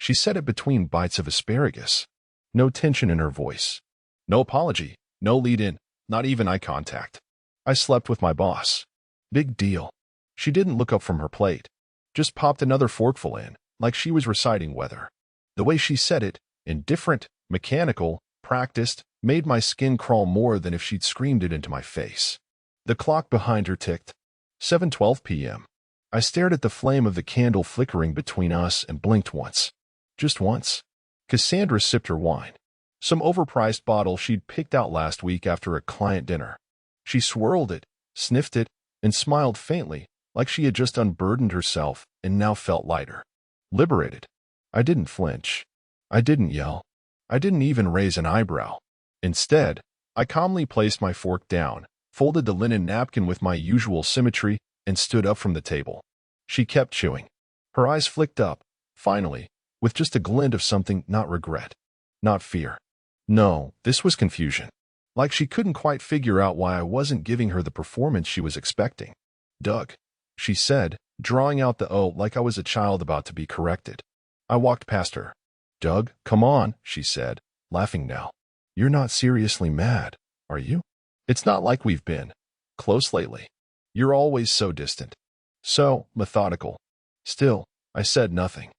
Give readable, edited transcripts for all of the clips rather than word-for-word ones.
She said it between bites of asparagus. No tension in her voice. No apology. No lead-in. Not even eye contact. I slept with my boss. Big deal. She didn't look up from her plate. Just popped another forkful in, like she was reciting weather. The way she said it, indifferent, mechanical, practiced, made my skin crawl more than if she'd screamed it into my face. The clock behind her ticked. 7:12 p.m. I stared at the flame of the candle flickering between us and blinked once. Just once. Cassandra sipped her wine. Some overpriced bottle she'd picked out last week after a client dinner. She swirled it, sniffed it, and smiled faintly, like she had just unburdened herself and now felt lighter. Liberated. I didn't flinch. I didn't yell. I didn't even raise an eyebrow. Instead, I calmly placed my fork down, folded the linen napkin with my usual symmetry, and stood up from the table. She kept chewing. Her eyes flicked up, finally, with just a glint of something, not regret, not fear. No, this was confusion. Like she couldn't quite figure out why I wasn't giving her the performance she was expecting. Doug, she said, drawing out the O like I was a child about to be corrected. I walked past her. Doug, come on, she said, laughing now. You're not seriously mad, are you? It's not like we've been close lately. You're always so distant. So methodical. Still, I said nothing.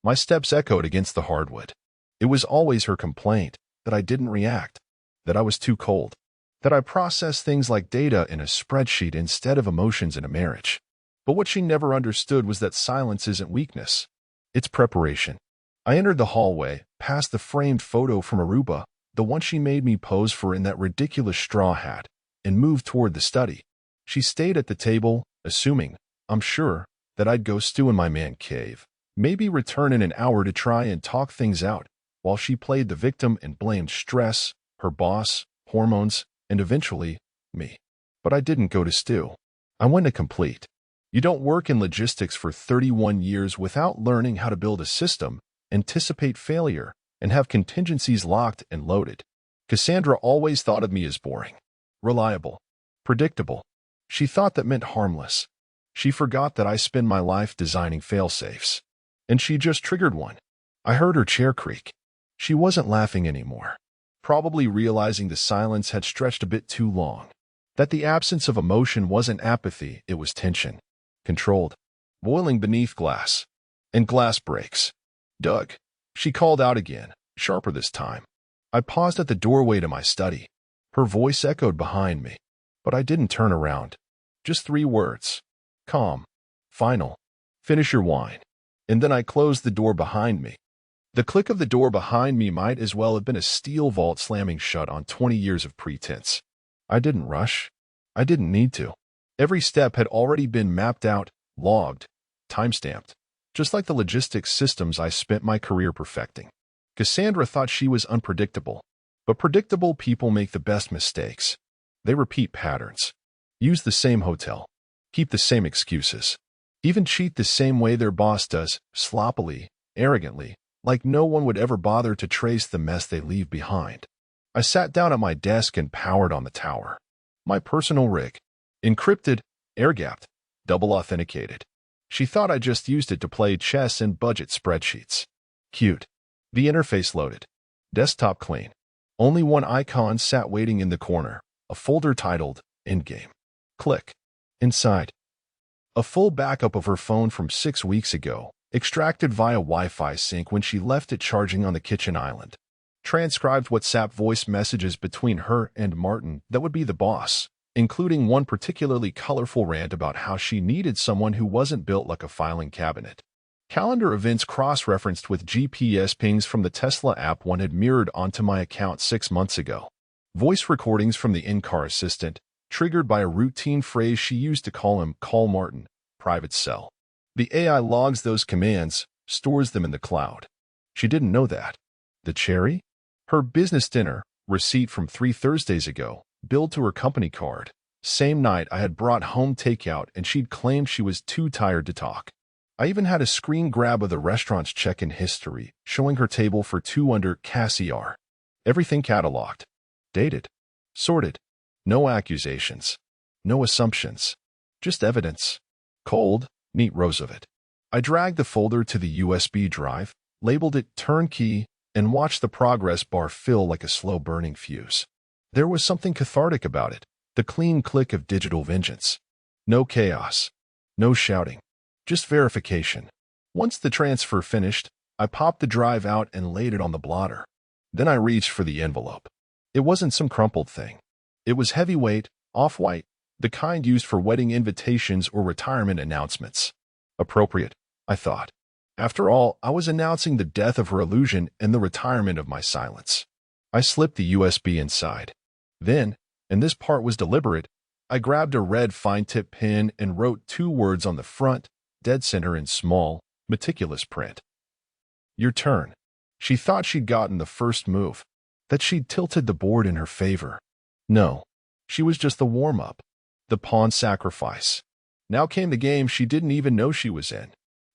My steps echoed against the hardwood. It was always her complaint that I didn't react, that I was too cold, that I processed things like data in a spreadsheet instead of emotions in a marriage. But what she never understood was that silence isn't weakness. It's preparation. I entered the hallway, past the framed photo from Aruba, the one she made me pose for in that ridiculous straw hat, and moved toward the study. She stayed at the table, assuming, I'm sure, that I'd go stew in my man cave, maybe return in an hour to try and talk things out, while she played the victim and blamed stress, her boss, hormones, and eventually, me. But I didn't go to stew. I went to complete. You don't work in logistics for 31 years without learning how to build a system, anticipate failure, and have contingencies locked and loaded. Cassandra always thought of me as boring, reliable, predictable. She thought that meant harmless. She forgot that I spend my life designing fail-safes. And she just triggered one. I heard her chair creak. She wasn't laughing anymore, probably realizing the silence had stretched a bit too long, that the absence of emotion wasn't apathy, it was tension. Controlled, boiling beneath glass. And glass breaks. Doug, she called out again, sharper this time. I paused at the doorway to my study. Her voice echoed behind me, but I didn't turn around. Just 3 words. Calm. Final. Finish your wine. And then I closed the door behind me. The click of the door behind me might as well have been a steel vault slamming shut on 20 years of pretense. I didn't rush. I didn't need to. Every step had already been mapped out, logged, time-stamped, just like the logistics systems I spent my career perfecting. Cassandra thought she was unpredictable, but predictable people make the best mistakes. They repeat patterns, use the same hotel, keep the same excuses, even cheat the same way their boss does, sloppily, arrogantly, like no one would ever bother to trace the mess they leave behind. I sat down at my desk and powered on the tower. My personal rig. Encrypted, air-gapped, double-authenticated. She thought I just used it to play chess and budget spreadsheets. Cute. The interface loaded. Desktop clean. Only one icon sat waiting in the corner, a folder titled Endgame. Click. Inside. A full backup of her phone from 6 weeks ago, extracted via Wi-Fi sync when she left it charging on the kitchen island. Transcribed WhatsApp voice messages between her and Martin that would be the boss, including one particularly colorful rant about how she needed someone who wasn't built like a filing cabinet. Calendar events cross-referenced with GPS pings from the Tesla app one had mirrored onto my account 6 months ago. Voice recordings from the in-car assistant, triggered by a routine phrase she used to call him, call Martin, private cell. The AI logs those commands, stores them in the cloud. She didn't know that. The cherry? Her business dinner, receipt from 3 Thursdays ago, billed to her company card. Same night I had brought home takeout and she'd claimed she was too tired to talk. I even had a screen grab of the restaurant's check-in history, showing her table for 2 under Cassandra. Everything cataloged. Dated. Sorted. No accusations. No assumptions. Just evidence. Cold, neat rows of it. I dragged the folder to the USB drive, labeled it turnkey, and watched the progress bar fill like a slow-burning fuse. There was something cathartic about it, the clean click of digital vengeance. No chaos, no shouting, just verification. Once the transfer finished, I popped the drive out and laid it on the blotter. Then I reached for the envelope. It wasn't some crumpled thing. It was heavyweight, off-white, the kind used for wedding invitations or retirement announcements. Appropriate, I thought. After all, I was announcing the death of her illusion and the retirement of my silence. I slipped the USB inside. Then, and this part was deliberate, I grabbed a red fine-tip pen and wrote 2 words on the front, dead center in small, meticulous print. Your turn. She thought she'd gotten the first move, that she'd tilted the board in her favor. No, she was just the warm-up, the pawn sacrifice. Now came the game she didn't even know she was in.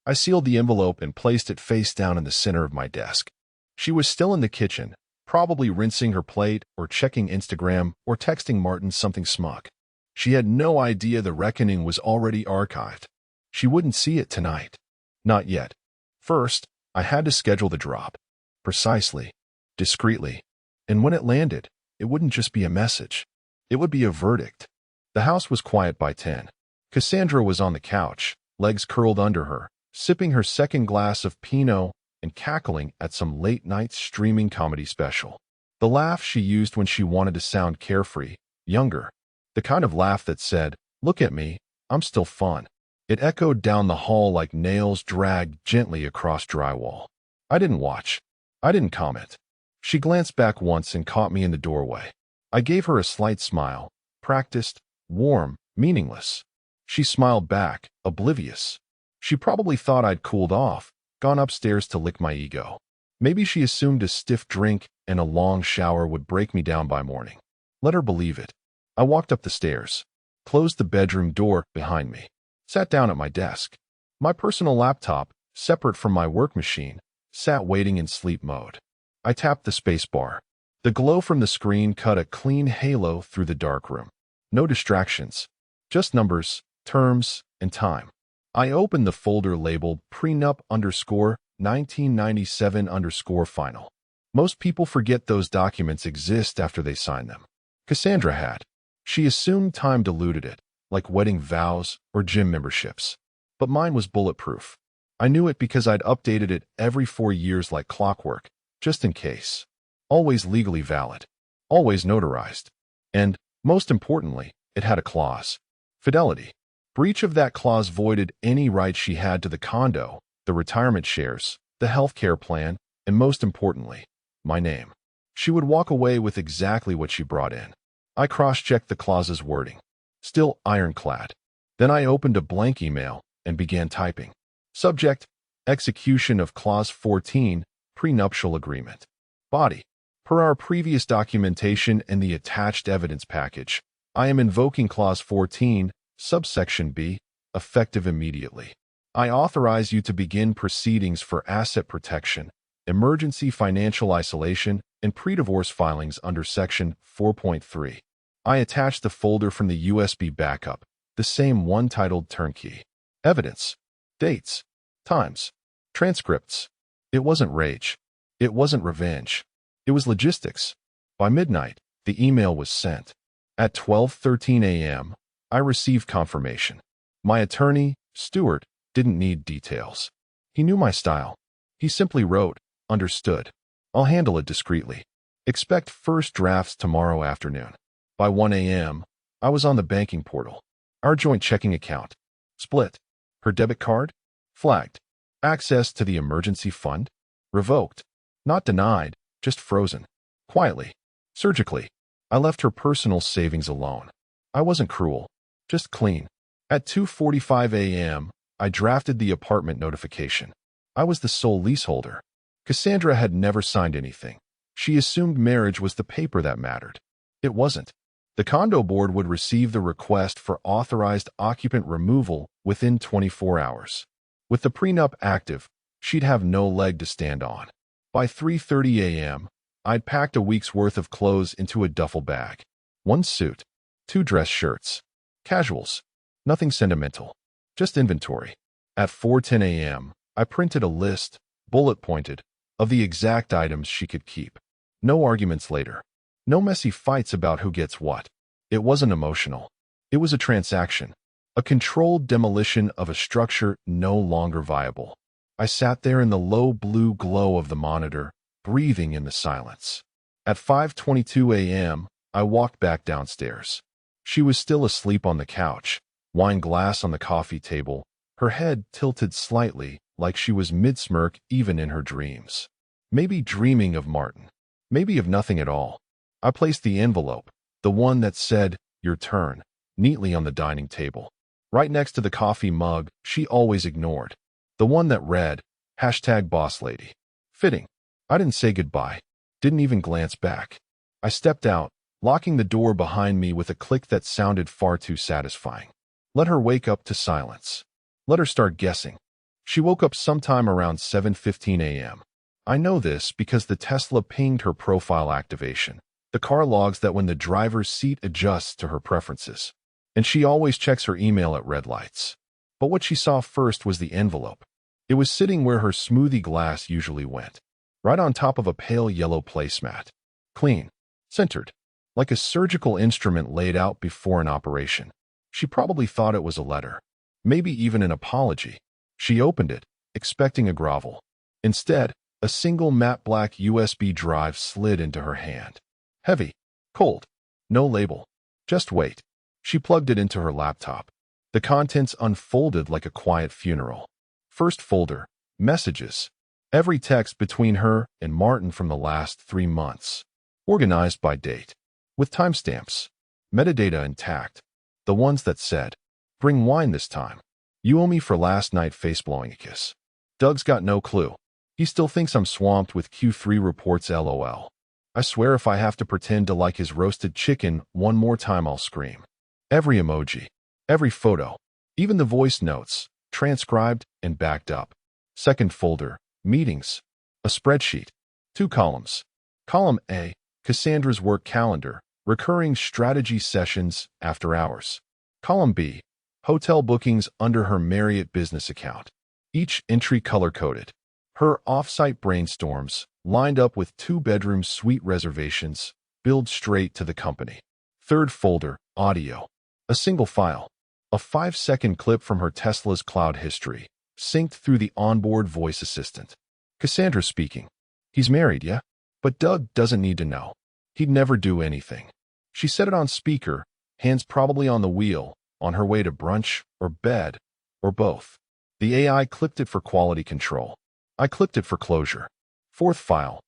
I sealed the envelope and placed it face down in the center of my desk. She was still in the kitchen, probably rinsing her plate or checking Instagram or texting Martin something smug. She had no idea the reckoning was already archived. She wouldn't see it tonight. Not yet. First, I had to schedule the drop. Precisely. Discreetly. And when it landed, it wouldn't just be a message. It would be a verdict. The house was quiet by 10. Cassandra was on the couch, legs curled under her, sipping her second glass of Pinot and cackling at some late-night streaming comedy special. The laugh she used when she wanted to sound carefree, younger. The kind of laugh that said, "Look at me, I'm still fun." It echoed down the hall like nails dragged gently across drywall. I didn't watch. I didn't comment. She glanced back once and caught me in the doorway. I gave her a slight smile, practiced, warm, meaningless. She smiled back, oblivious. She probably thought I'd cooled off, gone upstairs to lick my ego. Maybe she assumed a stiff drink and a long shower would break me down by morning. Let her believe it. I walked up the stairs, closed the bedroom door behind me, sat down at my desk. My personal laptop, separate from my work machine, sat waiting in sleep mode. I tapped the space bar. The glow from the screen cut a clean halo through the darkroom. No distractions, just numbers, terms, and time. I opened the folder labeled prenup _ 1997 _ final. Most people forget those documents exist after they sign them. Cassandra had. She assumed time diluted it, like wedding vows or gym memberships. But mine was bulletproof. I knew it because I'd updated it every 4 years like clockwork, just in case. Always legally valid. Always notarized. And, most importantly, it had a clause. Fidelity. Breach of that clause voided any right she had to the condo, the retirement shares, the healthcare plan, and most importantly, my name. She would walk away with exactly what she brought in. I cross-checked the clause's wording. Still ironclad. Then I opened a blank email and began typing. Subject, execution of Clause 14, prenuptial agreement. Body. Per our previous documentation and the attached evidence package, I am invoking Clause 14, subsection B, effective immediately. I authorize you to begin proceedings for asset protection, emergency financial isolation, and pre-divorce filings under Section 4.3. I attached the folder from the USB backup, the same one titled Turnkey. Evidence. Dates. Times. Transcripts. It wasn't rage. It wasn't revenge. It was logistics. By midnight, the email was sent. At 12:13 a.m., I received confirmation. My attorney, Stewart, didn't need details. He knew my style. He simply wrote, "Understood. I'll handle it discreetly. Expect first drafts tomorrow afternoon." By 1 a.m., I was on the banking portal. Our joint checking account. Split. Her debit card? Flagged. Access to the emergency fund? Revoked. Not denied, just frozen. Quietly. Surgically. I left her personal savings alone. I wasn't cruel. Just clean. At 2:45 a.m., I drafted the apartment notification. I was the sole leaseholder. Cassandra had never signed anything. She assumed marriage was the paper that mattered. It wasn't. The condo board would receive the request for authorized occupant removal within 24 hours. With the prenup active, she'd have no leg to stand on. By 3:30 a.m., I'd packed a week's worth of clothes into a duffel bag. 1 suit, 2 dress shirts. Casuals. Nothing sentimental. Just inventory. At 4:10 a.m., I printed a list, bullet-pointed, of the exact items she could keep. No arguments later. No messy fights about who gets what. It wasn't emotional. It was a transaction. A controlled demolition of a structure no longer viable. I sat there in the low blue glow of the monitor, breathing in the silence. At 5:22 a.m., I walked back downstairs. She was still asleep on the couch, wine glass on the coffee table, her head tilted slightly like she was mid-smirk even in her dreams. Maybe dreaming of Martin. Maybe of nothing at all. I placed the envelope, the one that said, "Your turn," neatly on the dining table. Right next to the coffee mug she always ignored. The one that read, #BossLady. Fitting. I didn't say goodbye. Didn't even glance back. I stepped out, locking the door behind me with a click that sounded far too satisfying. Let her wake up to silence. Let her start guessing. She woke up sometime around 7:15 a.m. I know this because the Tesla pinged her profile activation. The car logs that when the driver's seat adjusts to her preferences. And she always checks her email at red lights. But what she saw first was the envelope. It was sitting where her smoothie glass usually went, right on top of a pale yellow placemat. Clean, centered, like a surgical instrument laid out before an operation. She probably thought it was a letter, maybe even an apology. She opened it, expecting a grovel. Instead, a single matte black USB drive slid into her hand. Heavy, cold, no label, just weight. She plugged it into her laptop. The contents unfolded like a quiet funeral. First folder, messages. Every text between her and Martin from the last 3 months. Organized by date. With timestamps. Metadata intact. The ones that said, "Bring wine this time. You owe me for last night face-blowing a kiss." Doug's got no clue. He still thinks I'm swamped with Q3 reports LOL. I swear if I have to pretend to like his roasted chicken one more time I'll scream. Every emoji. Every photo. Even the voice notes. Transcribed and backed up. Second folder, meetings. A spreadsheet. 2 columns. Column A, Cassandra's work calendar, recurring strategy sessions after hours. Column B, hotel bookings under her Marriott business account. Each entry color-coded. Her off-site brainstorms, lined up with 2-bedroom suite reservations, billed straight to the company. Third folder, audio. A single file. A 5-second clip from her Tesla's cloud history, synced through the onboard voice assistant. Cassandra speaking. "He's married, yeah? But Doug doesn't need to know. He'd never do anything." She set it on speaker, hands probably on the wheel, on her way to brunch or bed, or both. The AI clipped it for quality control. I clicked it for closure. Fourth file.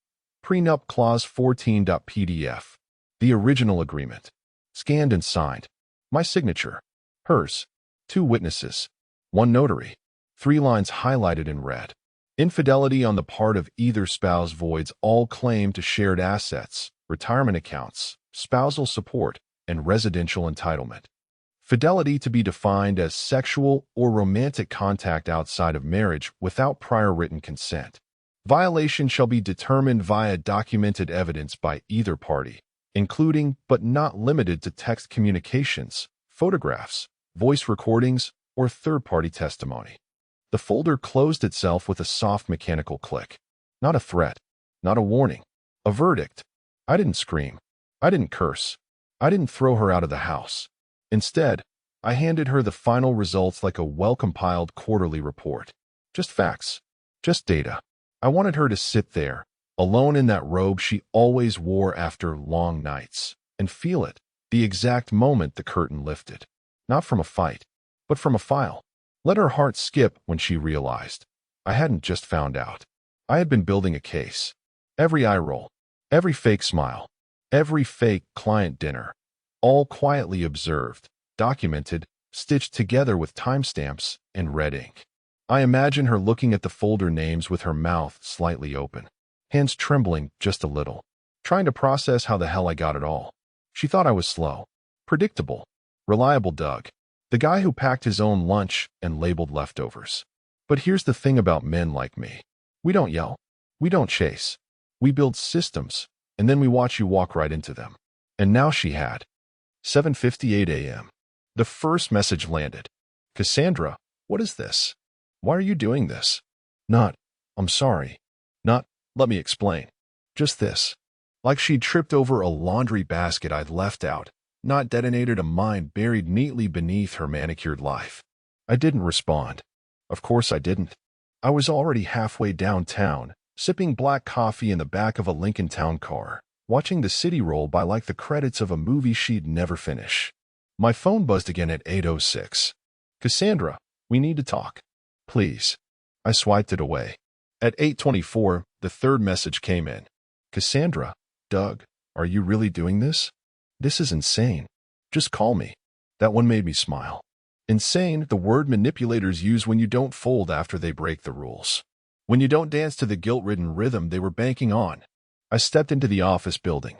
Prenup clause 14.pdf. The original agreement. Scanned and signed. My signature. Hers. 2 witnesses. 1 notary. 3 lines highlighted in red. Infidelity on the part of either spouse voids all claim to shared assets, retirement accounts, spousal support, and residential entitlement. Fidelity to be defined as sexual or romantic contact outside of marriage without prior written consent. Violation shall be determined via documented evidence by either party, including but not limited to text communications, photographs, voice recordings, or third-party testimony. The folder closed itself with a soft mechanical click. Not a threat. Not a warning. A verdict. I didn't scream. I didn't curse. I didn't throw her out of the house. Instead, I handed her the final results like a well-compiled quarterly report. Just facts. Just data. I wanted her to sit there, alone in that robe she always wore after long nights, and feel it, the exact moment the curtain lifted. Not from a fight, but from a file. Let her heart skip when she realized. I hadn't just found out. I had been building a case. Every eye roll, every fake smile, every fake client dinner, all quietly observed, documented, stitched together with timestamps and red ink. I imagine her looking at the folder names with her mouth slightly open, hands trembling just a little, trying to process how the hell I got it all. She thought I was slow, predictable, reliable Doug, the guy who packed his own lunch and labeled leftovers. But here's the thing about men like me. We don't yell. We don't chase. We build systems, and then we watch you walk right into them. And now she had. 7:58 a.m. The first message landed. "Cassandra, what is this? Why are you doing this?" Not, "I'm sorry." Not, Let me explain. Just this. Like she'd tripped over a laundry basket I'd left out, not detonated a mine buried neatly beneath her manicured life. I didn't respond. Of course I didn't. I was already halfway downtown, sipping black coffee in the back of a Lincoln Town car, watching the city roll by like the credits of a movie she'd never finish. My phone buzzed again at 8:06. Cassandra, we need to talk. Please. I swiped it away. At 8:24, the third message came in. Cassandra, Doug, are you really doing this? This is insane. Just call me. That one made me smile. Insane, the word manipulators use when you don't fold after they break the rules. When you don't dance to the guilt-ridden rhythm they were banking on. I stepped into the office building.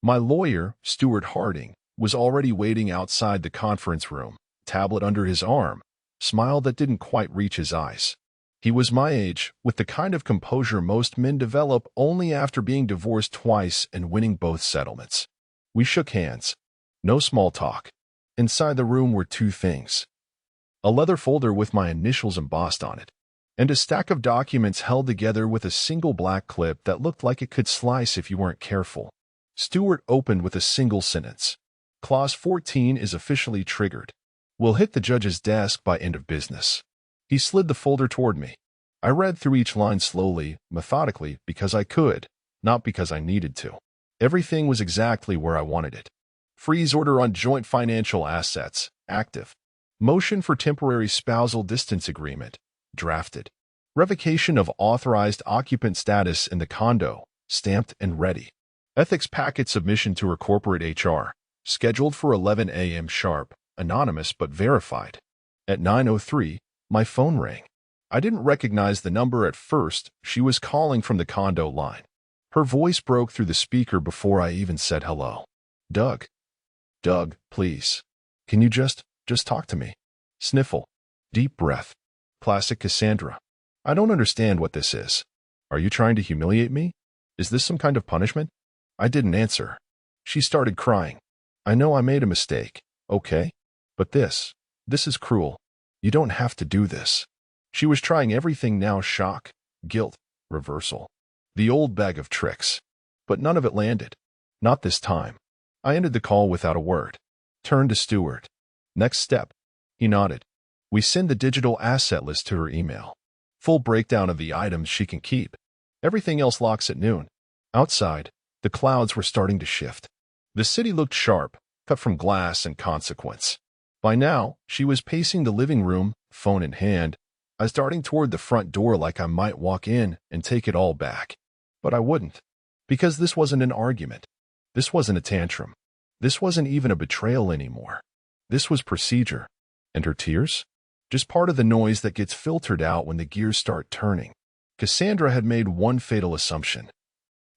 My lawyer, Stuart Harding, was already waiting outside the conference room, tablet under his arm, smile that didn't quite reach his eyes. He was my age, with the kind of composure most men develop only after being divorced twice and winning both settlements. We shook hands. No small talk. Inside the room were two things. A leather folder with my initials embossed on it, and a stack of documents held together with a single black clip that looked like it could slice if you weren't careful. Stuart opened with a single sentence. Clause 14 is officially triggered. Will hit the judge's desk by end of business. He slid the folder toward me. I read through each line slowly, methodically, because I could, not because I needed to. Everything was exactly where I wanted it. Freeze order on joint financial assets, active. Motion for temporary spousal distance agreement, drafted. Revocation of authorized occupant status in the condo, stamped and ready. Ethics packet submission to her corporate HR, scheduled for 11 a.m. sharp, anonymous but verified. At 9:03, my phone rang. I didn't recognize the number at first. She was calling from the condo line. Her voice broke through the speaker before I even said hello. Doug. Doug, please. Can you just talk to me? Sniffle. Deep breath. Classic Cassandra. I don't understand what this is. Are you trying to humiliate me? Is this some kind of punishment? I didn't answer. She started crying. I know I made a mistake, okay? But this is cruel. You don't have to do this. She was trying everything now, shock, guilt, reversal. The old bag of tricks. But none of it landed. Not this time. I ended the call without a word. Turned to Stuart. Next step. He nodded. We send the digital asset list to her email. Full breakdown of the items she can keep. Everything else locks at noon. Outside, the clouds were starting to shift. The city looked sharp, cut from glass and consequence. By now, she was pacing the living room, phone in hand. I was darting toward the front door like I might walk in and take it all back. But I wouldn't. Because this wasn't an argument. This wasn't a tantrum. This wasn't even a betrayal anymore. This was procedure. And her tears? Just part of the noise that gets filtered out when the gears start turning. Cassandra had made one fatal assumption.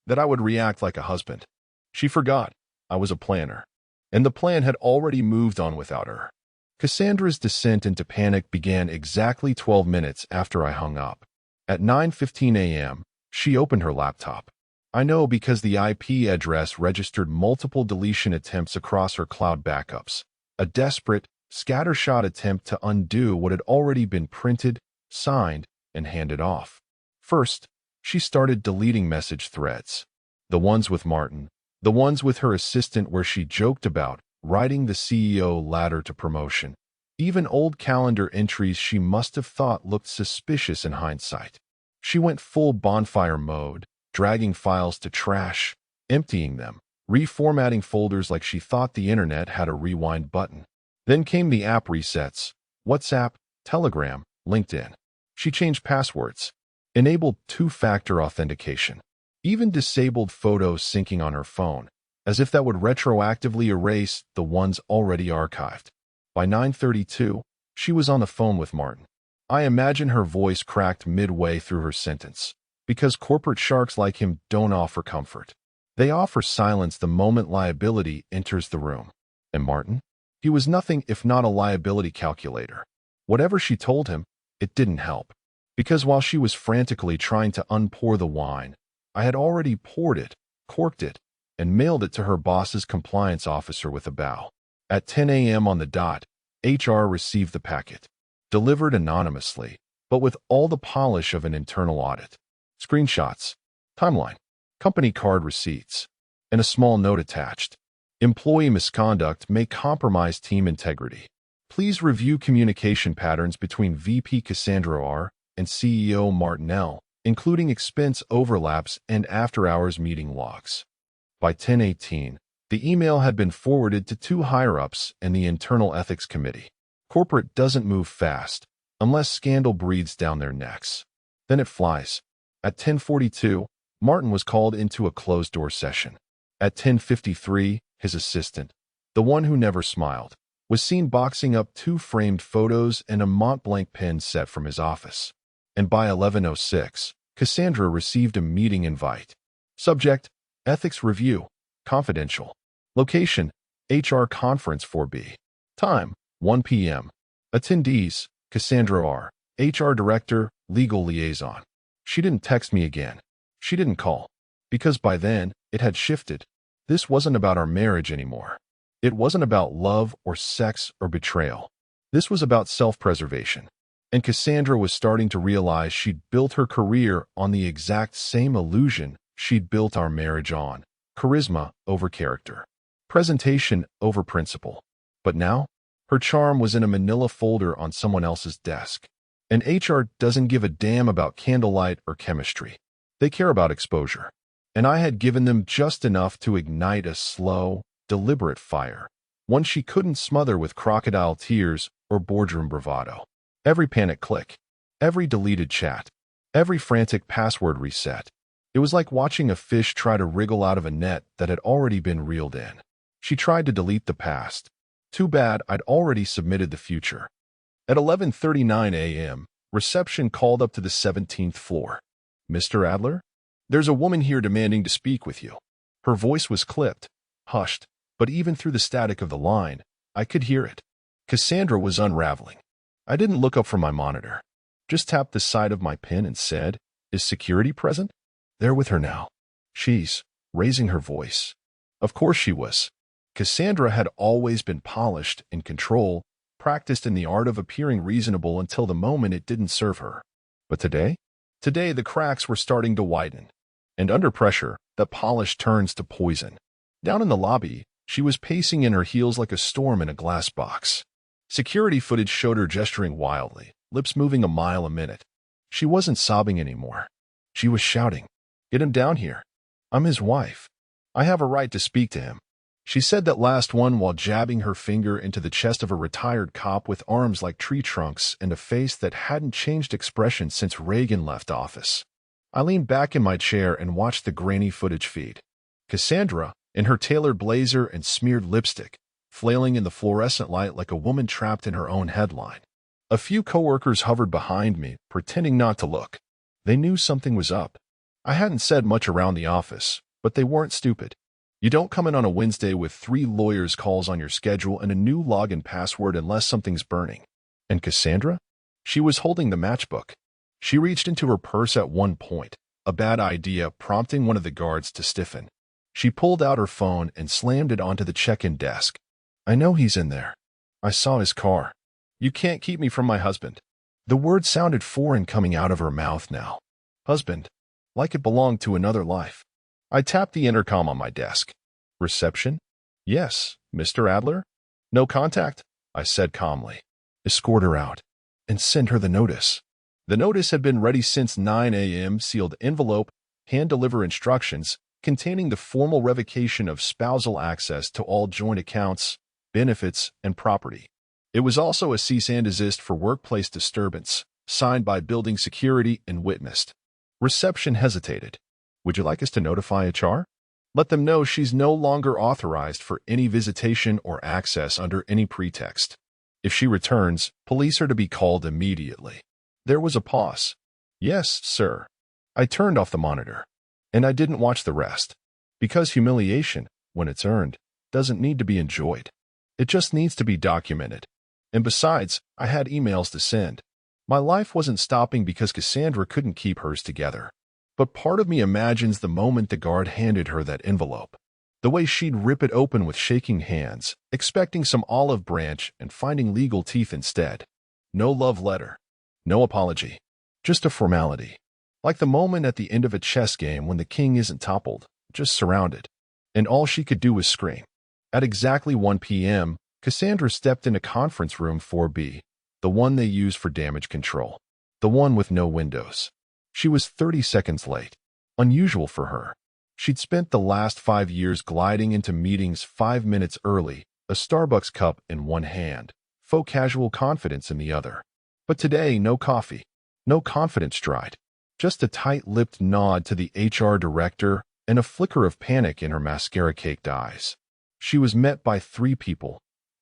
That I would react like a husband. She forgot. I was a planner. And the plan had already moved on without her. Cassandra's descent into panic began exactly 12 minutes after I hung up. At 9:15 a.m., she opened her laptop. I know because the IP address registered multiple deletion attempts across her cloud backups. A desperate, scattershot attempt to undo what had already been printed, signed, and handed off. First, she started deleting message threads. The ones with Martin, the ones with her assistant where she joked about riding the CEO ladder to promotion. Even old calendar entries she must have thought looked suspicious in hindsight. She went full bonfire mode, dragging files to trash, emptying them, reformatting folders like she thought the internet had a rewind button. Then came the app resets, WhatsApp, Telegram, LinkedIn. She changed passwords, enabled two-factor authentication, even disabled photos syncing on her phone, as if that would retroactively erase the ones already archived. By 9:32, she was on the phone with Martin. I imagine her voice cracked midway through her sentence, because corporate sharks like him don't offer comfort. They offer silence the moment liability enters the room. And Martin? He was nothing if not a liability calculator. Whatever she told him, it didn't help. Because while she was frantically trying to unpour the wine, I had already poured it, corked it, and mailed it to her boss's compliance officer with a bow. At 10 a.m. on the dot, HR received the packet. Delivered anonymously, but with all the polish of an internal audit. Screenshots. Timeline. Company card receipts. And a small note attached. Employee misconduct may compromise team integrity. Please review communication patterns between VP Cassandra R. and CEO Martin L., including expense overlaps and after-hours meeting logs. By 10:18, the email had been forwarded to 2 higher-ups and the Internal Ethics Committee. Corporate doesn't move fast unless scandal breathes down their necks. Then it flies. At 10:42, Martin was called into a closed-door session. At 10:53, his assistant, the one who never smiled, was seen boxing up 2 framed photos and a Mont-Blanc pen set from his office. And by 11:06, Cassandra received a meeting invite. Subject: Ethics Review, Confidential. Location: HR Conference 4B. Time: 1 p.m. Attendees: Cassandra R., HR Director, Legal Liaison. She didn't text me again. She didn't call. Because by then, it had shifted. This wasn't about our marriage anymore. It wasn't about love or sex or betrayal. This was about self-preservation. And Cassandra was starting to realize she'd built her career on the exact same illusion she'd built our marriage on: charisma over character, presentation over principle. But now, her charm was in a manila folder on someone else's desk. And HR doesn't give a damn about candlelight or chemistry. They care about exposure. And I had given them just enough to ignite a slow, deliberate fire, one she couldn't smother with crocodile tears or boardroom bravado. Every panic click, every deleted chat, every frantic password reset. It was like watching a fish try to wriggle out of a net that had already been reeled in. She tried to delete the past. Too bad I'd already submitted the future. At 11:39 a.m., reception called up to the 17th floor. Mr. Adler? There's a woman here demanding to speak with you. Her voice was clipped, hushed, but even through the static of the line, I could hear it. Cassandra was unraveling. I didn't look up from my monitor. Just tapped the side of my pen and said, "Is security present?" They're with her now. She's raising her voice. Of course she was. Cassandra had always been polished, in control, practiced in the art of appearing reasonable until the moment it didn't serve her. But today the cracks were starting to widen. And under pressure, that polish turns to poison. Down in the lobby, she was pacing in her heels like a storm in a glass box. Security footage showed her gesturing wildly, lips moving a mile a minute. She wasn't sobbing anymore. She was shouting, "Get him down here. I'm his wife. I have a right to speak to him." She said that last one while jabbing her finger into the chest of a retired cop with arms like tree trunks and a face that hadn't changed expression since Reagan left office. I leaned back in my chair and watched the grainy footage feed. Cassandra, in her tailored blazer and smeared lipstick, flailing in the fluorescent light like a woman trapped in her own headline. A few coworkers hovered behind me, pretending not to look. They knew something was up. I hadn't said much around the office, but they weren't stupid. You don't come in on a Wednesday with 3 lawyers' calls on your schedule and a new login password unless something's burning. And Cassandra? She was holding the matchbook. She reached into her purse at one point, a bad idea prompting one of the guards to stiffen. She pulled out her phone and slammed it onto the check-in desk. "I know he's in there. I saw his car. You can't keep me from my husband." The word sounded foreign coming out of her mouth now. Husband. Like it belonged to another life. I tapped the intercom on my desk. Reception? Yes, Mr. Adler? No contact? I said calmly. Escort her out. And send her the notice. The notice had been ready since 9 a.m., sealed envelope, hand-deliver instructions, containing the formal revocation of spousal access to all joint accounts, benefits, and property. It was also a cease and desist for workplace disturbance, signed by building security and witnessed. Reception hesitated. Would you like us to notify HR? Let them know she's no longer authorized for any visitation or access under any pretext. If she returns, police are to be called immediately. There was a pause. Yes, sir. I turned off the monitor. And I didn't watch the rest. Because humiliation, when it's earned, doesn't need to be enjoyed. It just needs to be documented. And besides, I had emails to send. My life wasn't stopping because Cassandra couldn't keep hers together. But part of me imagines the moment the guard handed her that envelope. The way she'd rip it open with shaking hands, expecting some olive branch and finding legal teeth instead. No love letter. No apology. Just a formality. Like the moment at the end of a chess game when the king isn't toppled, just surrounded. And all she could do was scream. At exactly 1 p.m., Cassandra stepped into conference room 4B, the one they use for damage control, the one with no windows. She was 30 seconds late, unusual for her. She'd spent the last 5 years gliding into meetings 5 minutes early, a Starbucks cup in one hand, faux casual confidence in the other. But today, no coffee, no confidence stride, just a tight-lipped nod to the HR director and a flicker of panic in her mascara-caked eyes. She was met by 3 people,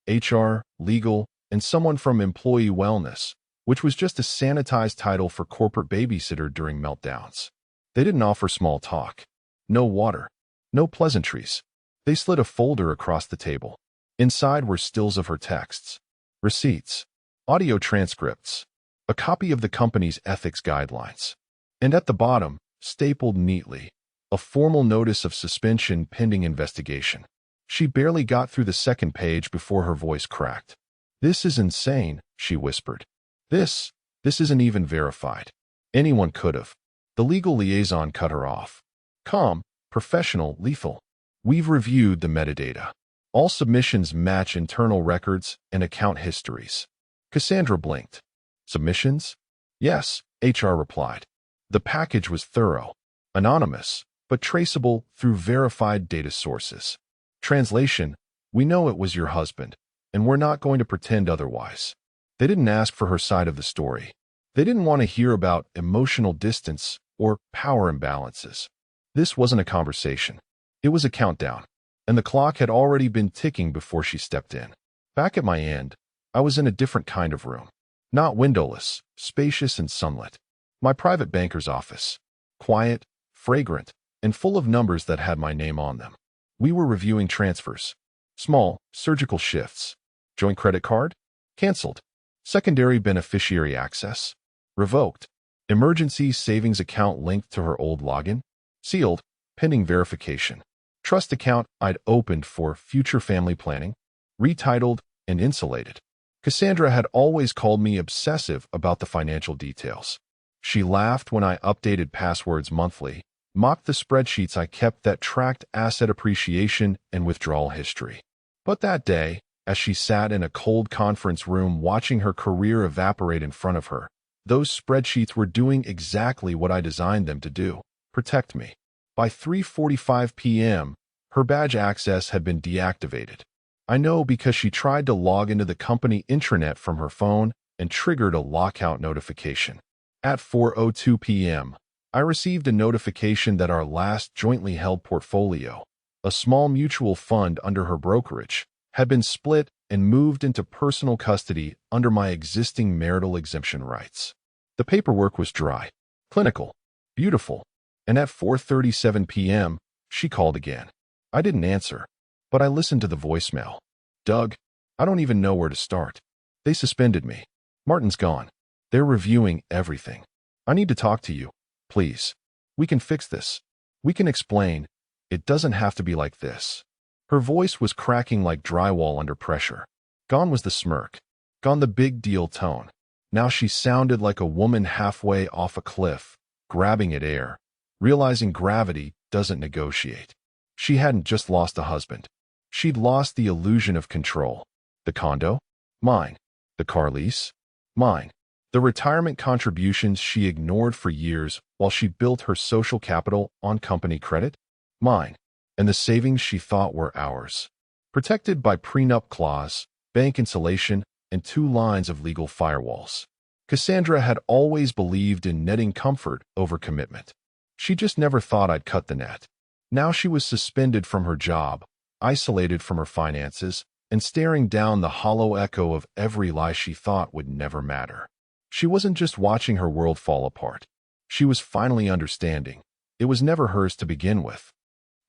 HR, legal, and someone from employee wellness, which was just a sanitized title for corporate babysitter during meltdowns. They didn't offer small talk. No water. No pleasantries. They slid a folder across the table. Inside were stills of her texts, receipts, audio transcripts, a copy of the company's ethics guidelines, and at the bottom, stapled neatly, a formal notice of suspension pending investigation. She barely got through the second page before her voice cracked. "This is insane," she whispered. This isn't even verified. Anyone could have." The legal liaison cut her off. "Calm, professional, lethal. We've reviewed the metadata. All submissions match internal records and account histories." Cassandra blinked. "Submissions?" "Yes," HR replied. "The package was thorough, anonymous, but traceable through verified data sources. Translation: we know it was your husband, and we're not going to pretend otherwise." They didn't ask for her side of the story. They didn't want to hear about emotional distance or power imbalances. This wasn't a conversation. It was a countdown, and the clock had already been ticking before she stepped in. Back at my end, I was in a different kind of room. Not windowless, spacious and sunlit. My private banker's office. Quiet, fragrant, and full of numbers that had my name on them. We were reviewing transfers. Small, surgical shifts. Joint credit card? Cancelled. Secondary beneficiary access? Revoked. Emergency savings account linked to her old login? Sealed, pending verification. Trust account I'd opened for future family planning? Retitled and insulated. Cassandra had always called me obsessive about the financial details. She laughed when I updated passwords monthly, mocked the spreadsheets I kept that tracked asset appreciation and withdrawal history. But that day, as she sat in a cold conference room watching her career evaporate in front of her, those spreadsheets were doing exactly what I designed them to do: protect me. By 3:45 p.m., her badge access had been deactivated. I know because she tried to log into the company intranet from her phone and triggered a lockout notification. At 4:02 p.m., I received a notification that our last jointly held portfolio, a small mutual fund under her brokerage, had been split and moved into personal custody under my existing marital exemption rights. The paperwork was dry, clinical, beautiful, and at 4:37 p.m., she called again. I didn't answer, but I listened to the voicemail. "Doug, I don't even know where to start. They suspended me. Martin's gone. They're reviewing everything. I need to talk to you, please. We can fix this. We can explain. It doesn't have to be like this." Her voice was cracking like drywall under pressure. Gone was the smirk. Gone the big deal tone. Now she sounded like a woman halfway off a cliff, grabbing at air, realizing gravity doesn't negotiate. She hadn't just lost a husband. She'd lost the illusion of control. The condo? Mine. The car lease? Mine. The retirement contributions she ignored for years while she built her social capital on company credit? Mine. And the savings she thought were ours. Protected by prenup clause, bank insulation, and 2 lines of legal firewalls. Cassandra had always believed in netting comfort over commitment. She just never thought I'd cut the net. Now she was suspended from her job, isolated from her finances, and staring down the hollow echo of every lie she thought would never matter. She wasn't just watching her world fall apart. She was finally understanding. It was never hers to begin with.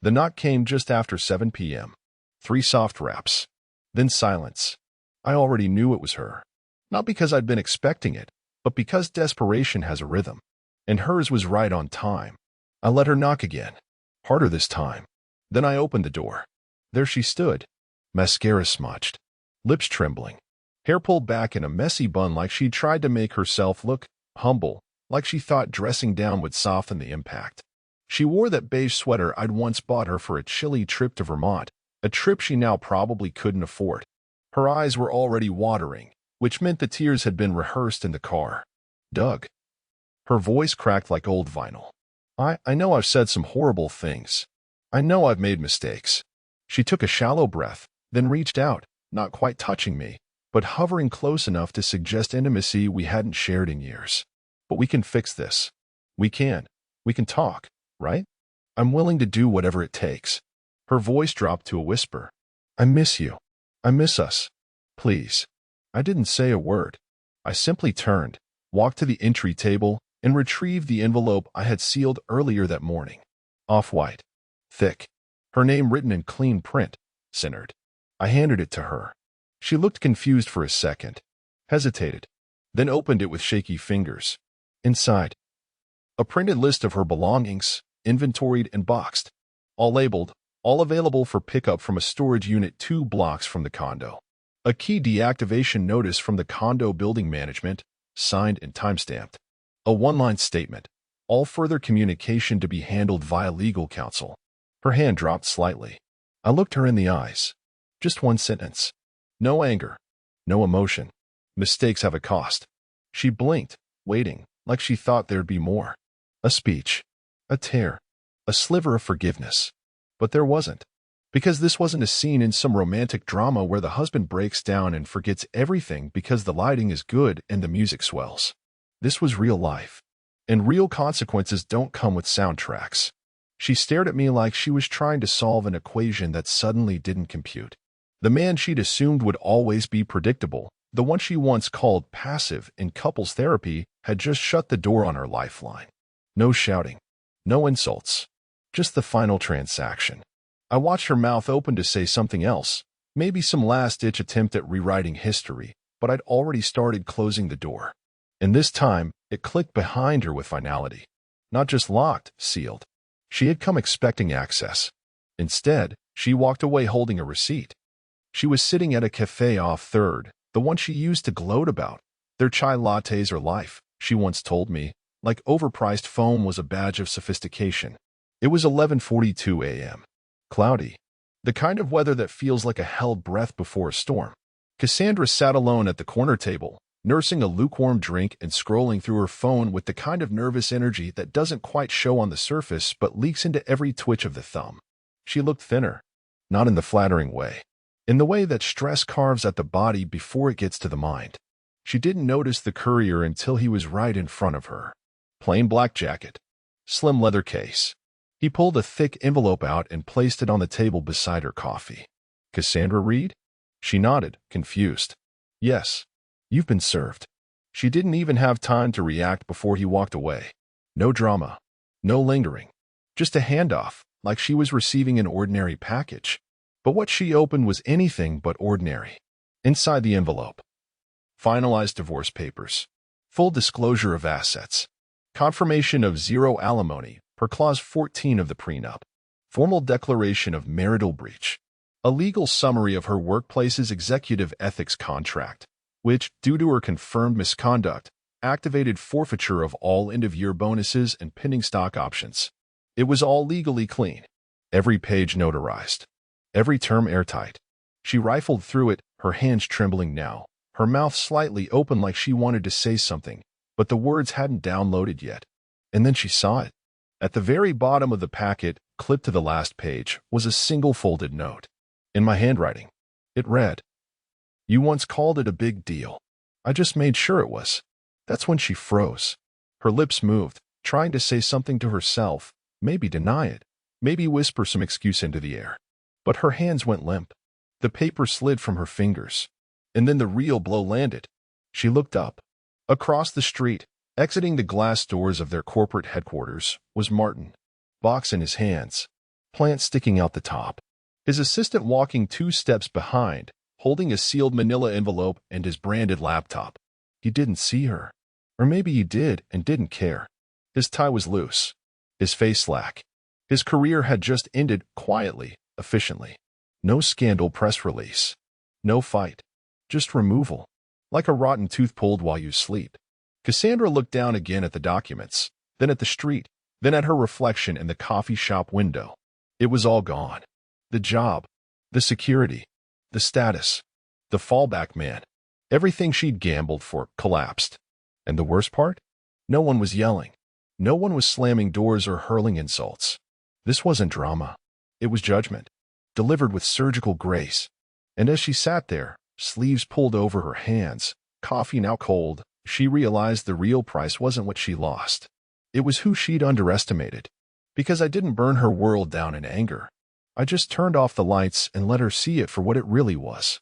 The knock came just after 7 p.m. 3 soft raps. Then silence. I already knew it was her. Not because I'd been expecting it, but because desperation has a rhythm. And hers was right on time. I let her knock again. Harder this time. Then I opened the door. There she stood. Mascara smudged. Lips trembling. Hair pulled back in a messy bun like she'd tried to make herself look humble like she thought dressing down would soften the impact. She wore that beige sweater I'd once bought her for a chilly trip to Vermont, a trip she now probably couldn't afford. Her eyes were already watering, which meant the tears had been rehearsed in the car. Doug. Her voice cracked like old vinyl. I know I've said some horrible things. I know I've made mistakes. She took a shallow breath, then reached out, not quite touching me, but hovering close enough to suggest intimacy we hadn't shared in years. But we can fix this. We can. We can talk, right? I'm willing to do whatever it takes. Her voice dropped to a whisper. I miss you. I miss us. Please. I didn't say a word. I simply turned, walked to the entry table, and retrieved the envelope I had sealed earlier that morning. Off-white. Thick. Her name written in clean print. Centered. I handed it to her. She looked confused for a second, hesitated, then opened it with shaky fingers. Inside, a printed list of her belongings, inventoried and boxed, all labeled, all available for pickup from a storage unit 2 blocks from the condo. A key deactivation notice from the condo building management, signed and timestamped. A one-line statement, all further communication to be handled via legal counsel. Her hand dropped slightly. I looked her in the eyes. Just one sentence. No anger. No emotion. Mistakes have a cost. She blinked, waiting, like she thought there'd be more. A speech. A tear. A sliver of forgiveness. But there wasn't. Because this wasn't a scene in some romantic drama where the husband breaks down and forgets everything because the lighting is good and the music swells. This was real life. And real consequences don't come with soundtracks. She stared at me like she was trying to solve an equation that suddenly didn't compute. The man she'd assumed would always be predictable, the one she once called passive in couples therapy, had just shut the door on her lifeline. No shouting. No insults. Just the final transaction. I watched her mouth open to say something else, maybe some last-ditch attempt at rewriting history, but I'd already started closing the door. And this time, it clicked behind her with finality. Not just locked, sealed. She had come expecting access. Instead, she walked away holding a receipt. She was sitting at a cafe off 3rd, the one she used to gloat about. Their chai lattes are life, she once told me, like overpriced foam was a badge of sophistication. It was 11:42 a.m. Cloudy. The kind of weather that feels like a held breath before a storm. Cassandra sat alone at the corner table, nursing a lukewarm drink and scrolling through her phone with the kind of nervous energy that doesn't quite show on the surface but leaks into every twitch of the thumb. She looked thinner. Not in the flattering way. In the way that stress carves at the body before it gets to the mind. She didn't notice the courier until he was right in front of her. Plain black jacket. Slim leather case. He pulled a thick envelope out and placed it on the table beside her coffee. Cassandra Reed? She nodded, confused. Yes. You've been served. She didn't even have time to react before he walked away. No drama. No lingering. Just a handoff, like she was receiving an ordinary package. But what she opened was anything but ordinary. Inside the envelope. Finalized divorce papers. Full disclosure of assets. Confirmation of zero alimony, per clause 14 of the prenup. Formal declaration of marital breach. A legal summary of her workplace's executive ethics contract, which, due to her confirmed misconduct, activated forfeiture of all end-of-year bonuses and pending stock options. It was all legally clean. Every page notarized. Every term airtight. She rifled through it, her hands trembling now, her mouth slightly open like she wanted to say something, but the words hadn't downloaded yet. And then she saw it. At the very bottom of the packet, clipped to the last page, was a single folded note. In my handwriting. It read, "You once called it a big deal. I just made sure it was." That's when she froze. Her lips moved, trying to say something to herself, maybe deny it, maybe whisper some excuse into the air. But her hands went limp. The paper slid from her fingers. And then the real blow landed. She looked up. Across the street, exiting the glass doors of their corporate headquarters, was Martin. Box in his hands. Plant sticking out the top. His assistant walking 2 steps behind, holding a sealed manila envelope and his branded laptop. He didn't see her. Or maybe he did and didn't care. His tie was loose. His face slack. His career had just ended quietly, efficiently. No scandal press release. No fight. Just removal. Like a rotten tooth pulled while you sleep. Cassandra looked down again at the documents, then at the street, then at her reflection in the coffee shop window. It was all gone. The job, the security, the status, the fallback man. Everything she'd gambled for collapsed. And the worst part? No one was yelling. No one was slamming doors or hurling insults. This wasn't drama. It was judgment, delivered with surgical grace. And as she sat there, sleeves pulled over her hands, coffee now cold, she realized the real price wasn't what she lost. It was who she'd underestimated. Because I didn't burn her world down in anger. I just turned off the lights and let her see it for what it really was.